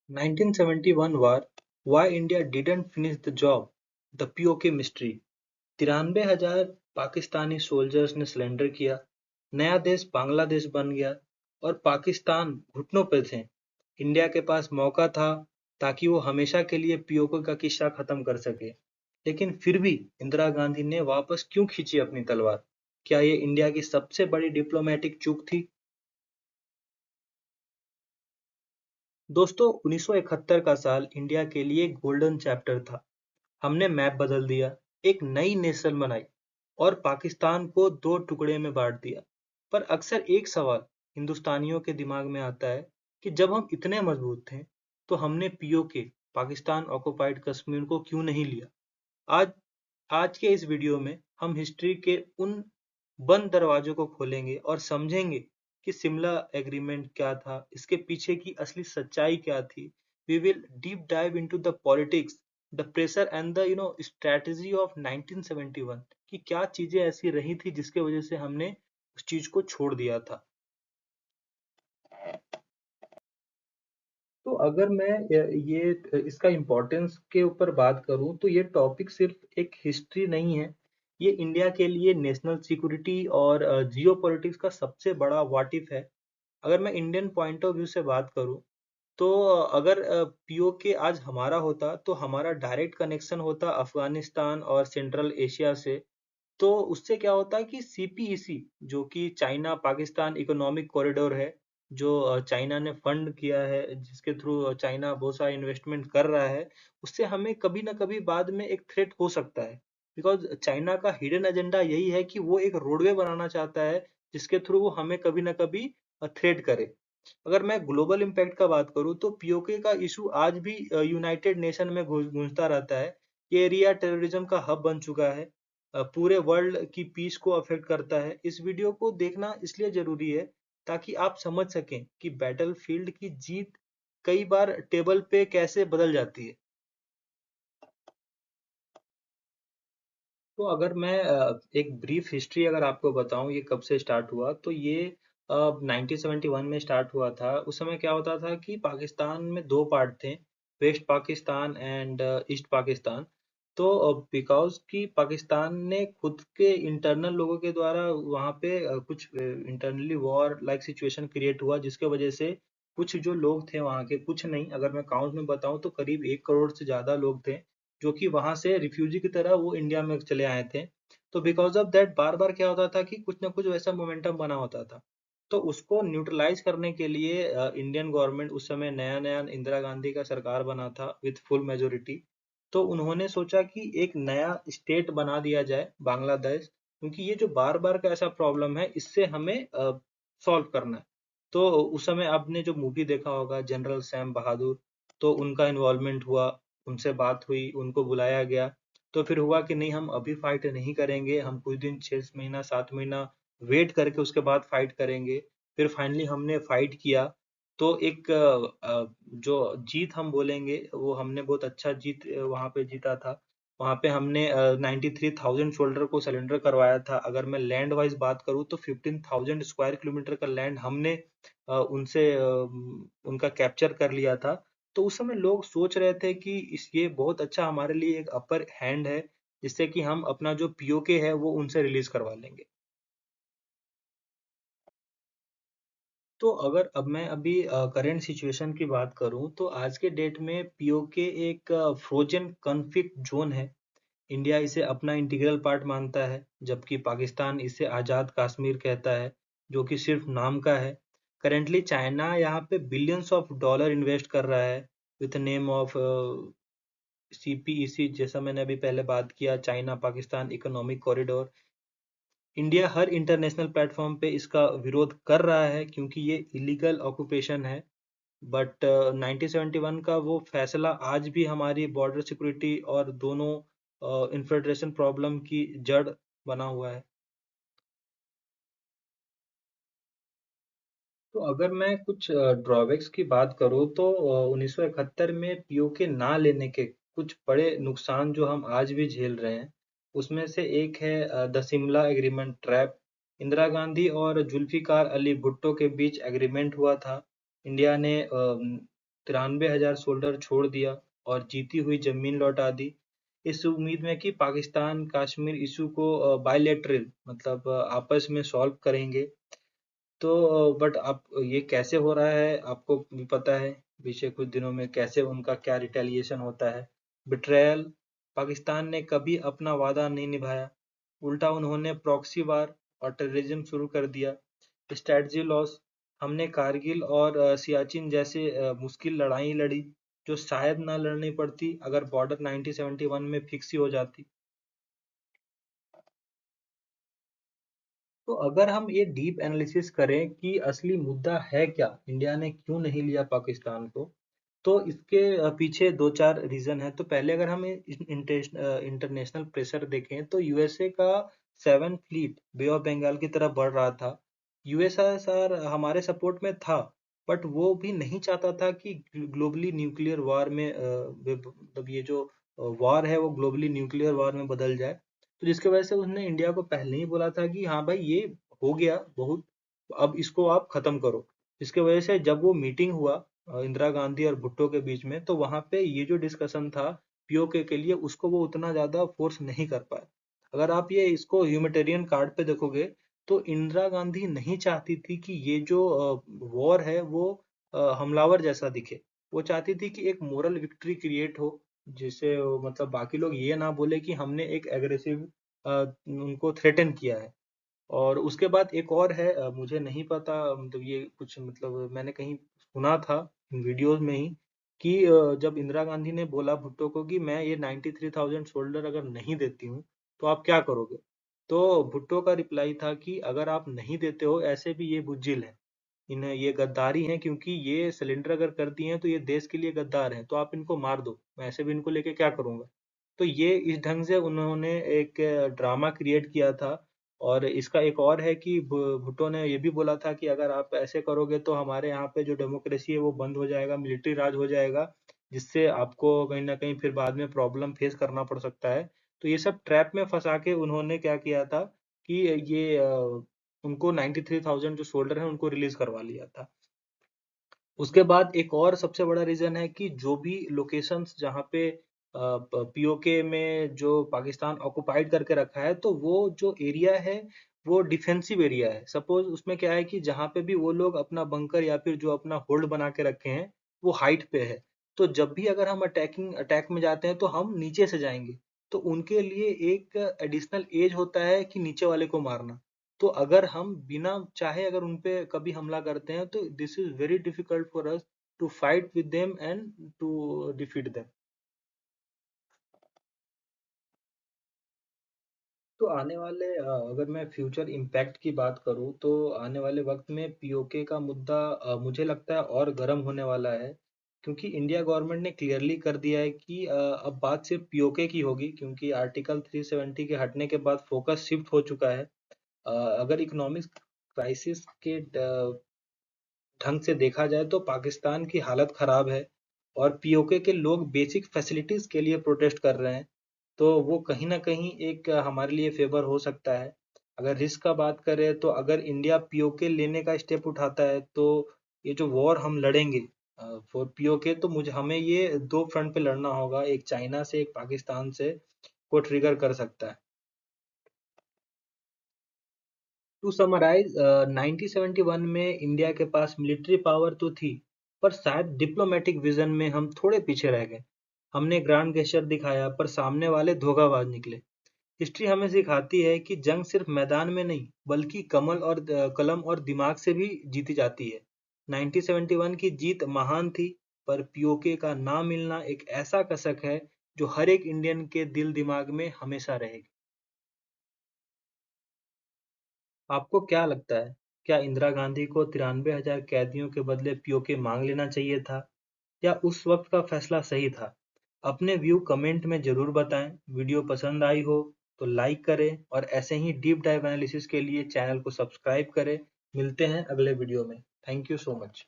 1971 War, Why India Didn't Finish the Job, The POK Mystery। 93,000 Pakistani soldiers ने surrender किया, नया देश बांग्लादेश बन गया और पाकिस्तान घुटनों पर थे। इंडिया के पास मौका था ताकि वो हमेशा के लिए पीओके का किस्सा खत्म कर सके, लेकिन फिर भी इंदिरा गांधी ने वापस क्यों खींची अपनी तलवार? क्या ये इंडिया की सबसे बड़ी डिप्लोमेटिक चूक थी? दोस्तों, 1971 का साल इंडिया के लिए गोल्डन चैप्टर था। हमने मैप बदल दिया, एक नई नेशन बनाई और पाकिस्तान को दो टुकड़े में बांट दिया। पर अक्सर एक सवाल हिंदुस्तानियों के दिमाग में आता है कि जब हम इतने मजबूत थे, तो हमने पीओके पाकिस्तान ऑक्युपाइड कश्मीर को क्यों नहीं लिया? आज आज के इस वीडियो में हम हिस्ट्री के उन बंद दरवाजों को खोलेंगे और समझेंगे कि शिमला एग्रीमेंट क्या था, इसके पीछे की असली सच्चाई क्या थी। We will deep dive into the politics, the pressure and the strategy of 1971 कि क्या चीजें ऐसी रही थी जिसके वजह से हमने उस चीज को छोड़ दिया था। तो अगर मैं ये इसका इम्पोर्टेंस के ऊपर बात करूं तो ये टॉपिक सिर्फ एक हिस्ट्री नहीं है, ये इंडिया के लिए नेशनल सिक्योरिटी और जियो पॉलिटिक्स का सबसे बड़ा व्हाट इफ है। अगर मैं इंडियन पॉइंट ऑफ व्यू से बात करूं तो अगर पीओके आज हमारा होता तो हमारा डायरेक्ट कनेक्शन होता अफगानिस्तान और सेंट्रल एशिया से। तो उससे क्या होता है कि सीपीईसी जो कि चाइना पाकिस्तान इकोनॉमिक कॉरिडोर है, जो चाइना ने फंड किया है, जिसके थ्रू चाइना बहुत सारा इन्वेस्टमेंट कर रहा है, उससे हमें कभी ना कभी बाद में एक थ्रेट हो सकता है। बिकॉज चाइना का हिडन एजेंडा यही है कि वो एक रोडवे बनाना चाहता है जिसके थ्रू वो हमें कभी ना कभी थ्रेट करे। अगर मैं ग्लोबल इम्पैक्ट का बात करूं तो पीओके का इशू आज भी यूनाइटेड नेशन में गूंजता रहता है। ये एरिया टेररिज्म का हब बन चुका है, पूरे वर्ल्ड की पीस को अफेक्ट करता है। इस वीडियो को देखना इसलिए जरूरी है ताकि आप समझ सकें कि बैटलफील्ड की जीत कई बार टेबल पे कैसे बदल जाती है। तो अगर मैं एक ब्रीफ हिस्ट्री अगर आपको बताऊं ये कब से स्टार्ट हुआ, तो ये 1971 में स्टार्ट हुआ था। उस समय क्या होता था कि पाकिस्तान में दो पार्ट थे, West Pakistan and East Pakistan. तो बिकॉज कि पाकिस्तान ने खुद के इंटरनल लोगों के द्वारा वहाँ पे कुछ internally war like situation create हुआ, जिसके वजह से कुछ जो लोग थे वहाँ के, कुछ नहीं अगर मैं काउंट में बताऊं तो करीब 1 करोड़ से ज्यादा लोग थे जो कि वहां से रिफ्यूजी की तरह वो इंडिया में चले आए थे। तो बिकॉज ऑफ दैट बार बार क्या होता था कि कुछ ना कुछ वैसा मोमेंटम बना होता था। तो उसको न्यूट्रलाइज करने के लिए इंडियन गवर्नमेंट, उस समय नया नया इंदिरा गांधी का सरकार बना था विथ फुल मेजोरिटी। तो उन्होंने सोचा कि एक नया स्टेट बना दिया जाए बांग्लादेश, क्योंकि ये जो बार बार का ऐसा प्रॉब्लम है इससे हमें सॉल्व करना है। तो उस समय आपने जो मूवी देखा होगा जनरल सैम बहादुर, तो उनका इन्वॉल्वमेंट हुआ, उनसे बात हुई, उनको बुलाया गया। तो फिर हुआ कि नहीं, हम अभी फाइट नहीं करेंगे, हम कुछ दिन 6 महीना 7 महीना वेट करके उसके बाद फाइट करेंगे। फिर फाइनली हमने फाइट किया। तो एक जो जीत हम बोलेंगे वो हमने बहुत अच्छा जीत वहां पे जीता था। वहां पे हमने 93,000 शोल्डर को सरेंडर करवाया था। अगर मैं लैंड वाइज बात करूँ तो 15,000 स्क्वायर किलोमीटर का लैंड हमने उनसे उनका कैप्चर कर लिया था। तो उस समय लोग सोच रहे थे कि इस ये बहुत अच्छा हमारे लिए एक अपर हैंड है, जिससे कि हम अपना जो पीओके है वो उनसे रिलीज करवा लेंगे। तो अगर अब मैं अभी करंट सिचुएशन की बात करूं तो आज के डेट में पीओके एक फ्रोजन कॉन्फ्लिक्ट जोन है। इंडिया इसे अपना इंटीग्रल पार्ट मानता है, जबकि पाकिस्तान इसे आजाद कश्मीर कहता है, जो कि सिर्फ नाम का है। करेंटली चाइना यहाँ पे बिलियंस ऑफ डॉलर इन्वेस्ट कर रहा है विथ नेम ऑफ सीपीईसी, जैसा मैंने अभी पहले बात किया, China Pakistan economic corridor. India her international platform पे इसका विरोध कर रहा है क्योंकि ये इलीगल ऑक्यूपेशन है। बट 1971 का वो फैसला आज भी हमारी बॉर्डर सिक्योरिटी और दोनों इन्फिल्ट्रेशन प्रॉब्लम की जड़ बना हुआ है। तो अगर मैं कुछ ड्रॉबैक्स की बात करूँ तो 1971 में पीओके ना लेने के कुछ बड़े नुकसान जो हम आज भी झेल रहे हैं, उसमें से एक है the Shimla agreement trap. Indira Gandhi और जुल्फिकार अली भुट्टो के बीच एग्रीमेंट हुआ था। इंडिया ने 93,000 सोल्जर छोड़ दिया और जीती हुई जमीन लौटा दी, इस उम्मीद में कि पाकिस्तान कश्मीर इशू को बायलैटरल मतलब आपस में सॉल्व करेंगे। तो बट अब ये कैसे हो रहा है आपको भी पता है, पिछले कुछ दिनों में कैसे उनका क्या रिटेलिएशन होता है। बिट्रायल, पाकिस्तान ने कभी अपना वादा नहीं निभाया, उल्टा उन्होंने प्रॉक्सी वार और टेररिज्म शुरू कर दिया। स्ट्रेटजी लॉस, हमने कारगिल और सियाचिन जैसे मुश्किल लड़ाई लड़ी जो शायद ना लड़नी पड़ती अगर बॉर्डर 1971 में फिक्स ही हो जाती। तो अगर हम ये डीप एनालिसिस करें कि असली मुद्दा है क्या, इंडिया ने क्यों नहीं लिया पाकिस्तान को, तो इसके पीछे दो चार रीजन है। तो पहले अगर हम इंटरनेशनल प्रेशर देखें तो यूएसए का 7th fleet bay of Bengal की तरफ बढ़ रहा था। यूएसएसआर हमारे सपोर्ट में था, बट वो भी नहीं चाहता था कि ग्लोबली न्यूक्लियर वॉर में मतलब ये जो वॉर है वो ग्लोबली न्यूक्लियर वॉर में बदल जाए। तो जिसकी वजह से उसने इंडिया को पहले ही बोला था कि हाँ भाई ये हो गया बहुत, अब इसको आप खत्म करो। इसके वजह से जब वो मीटिंग हुआ इंदिरा गांधी और भुट्टो के बीच में, तो वहां पे ये जो डिस्कशन था पीओके के लिए, उसको वो उतना ज्यादा फोर्स नहीं कर पाए। अगर आप ये इसको ह्यूमैनिटेरियन कार्ड पे देखोगे तो इंदिरा गांधी नहीं चाहती थी कि ये जो वॉर है वो हमलावर जैसा दिखे। वो चाहती थी कि एक मोरल विक्ट्री क्रिएट हो, जिससे मतलब बाकी लोग ये ना बोले कि हमने एक एग्रेसिव उनको थ्रेटन किया है। और उसके बाद एक और है, मुझे नहीं पता मतलब ये कुछ मतलब मैंने कहीं सुना था वीडियोस में ही कि जब इंदिरा गांधी ने बोला भुट्टो को कि मैं ये 93,000 शोल्डर अगर नहीं देती हूँ तो आप क्या करोगे, तो भुट्टो का रिप्लाई था कि अगर आप नहीं देते हो ऐसे भी ये बुज्जिल है, इन्हें ये गद्दारी हैं, क्योंकि ये सिलेंडर अगर कर दिए हैं तो ये देश के लिए गद्दार हैं, तो आप इनको मार दो, मैं ऐसे भी इनको लेके क्या करूंगा। तो ये इस ढंग से उन्होंने एक ड्रामा क्रिएट किया था। और इसका एक और है कि भुट्टो ने ये भी बोला था कि अगर आप ऐसे करोगे तो हमारे यहाँ पे जो डेमोक्रेसी है वो बंद हो जाएगा, मिलिट्री राज हो जाएगा, जिससे आपको कहीं ना कहीं फिर बाद में प्रॉब्लम फेस करना पड़ सकता है। तो ये सब ट्रैप में फंसा के उन्होंने क्या किया था कि ये उनको 93,000 जो सोल्डर हैं उनको रिलीज करवा लिया था। उसके बाद एक और सबसे बड़ा रीजन है कि जो भी लोकेशंस जहाँ पे पीओके में जो पाकिस्तान ऑक्युपाइड करके रखा है, तो वो जो एरिया है वो डिफेंसिव एरिया है। सपोज उसमें क्या है कि जहाँ पे भी वो लोग अपना बंकर या फिर जो अपना होल्ड बना के रखे हैं वो हाइट पे है। तो जब भी अगर हम अटैक में जाते हैं तो हम नीचे से जाएंगे। तो उनके लिए एक एडिशनल एज होता है कि नीचे वाले को मारना। तो अगर हम बिना चाहे अगर उनपे कभी हमला करते हैं तो this is very difficult for us to fight with them and to defeat them. तो आने वाले अगर मैं फ्यूचर इम्पैक्ट की बात करूं तो आने वाले वक्त में पीओके का मुद्दा मुझे लगता है और गर्म होने वाला है, क्योंकि इंडिया गवर्नमेंट ने क्लियरली कर दिया है कि अब बात सिर्फ पीओके की होगी, क्योंकि आर्टिकल 370 के हटने के बाद फोकस शिफ्ट हो चुका है। अगर इकोनॉमिक क्राइसिस के ढंग से देखा जाए तो पाकिस्तान की हालत खराब है और पीओके के लोग बेसिक फैसिलिटीज के लिए प्रोटेस्ट कर रहे हैं। तो वो कहीं ना कहीं एक हमारे लिए फेवर हो सकता है। अगर रिस्क का बात करें तो अगर इंडिया पीओके लेने का स्टेप उठाता है तो ये जो वॉर हम लड़ेंगे फॉर पीओके, तो मुझे हमें ये दो फ्रंट पे लड़ना होगा, एक चाइना से एक पाकिस्तान से, को ट्रिगर कर सकता है। टू समराइज, 1971 में इंडिया के पास मिलिट्री पावर तो थी, पर शायद डिप्लोमेटिक विजन में हम थोड़े पीछे रह गए। हमने ग्रांड गेस्चर दिखाया पर सामने वाले धोखाबाज निकले। हिस्ट्री हमें सिखाती है कि जंग सिर्फ मैदान में नहीं बल्कि कलम और दिमाग से भी जीती जाती है। 1971 की जीत महान थी, पर पीओके का ना मिलना एक ऐसा कसक है जो हर एक इंडियन के दिल दिमाग में हमेशा रहेगी। आपको क्या लगता है, क्या इंदिरा गांधी को 93,000 कैदियों के बदले पीओके मांग लेना चाहिए था, या उस वक्त का फैसला सही था? अपने व्यू कमेंट में जरूर बताएं। वीडियो पसंद आई हो तो लाइक करें और ऐसे ही डीप डाइव एनालिसिस के लिए चैनल को सब्सक्राइब करें। मिलते हैं अगले वीडियो में। Thank you so much.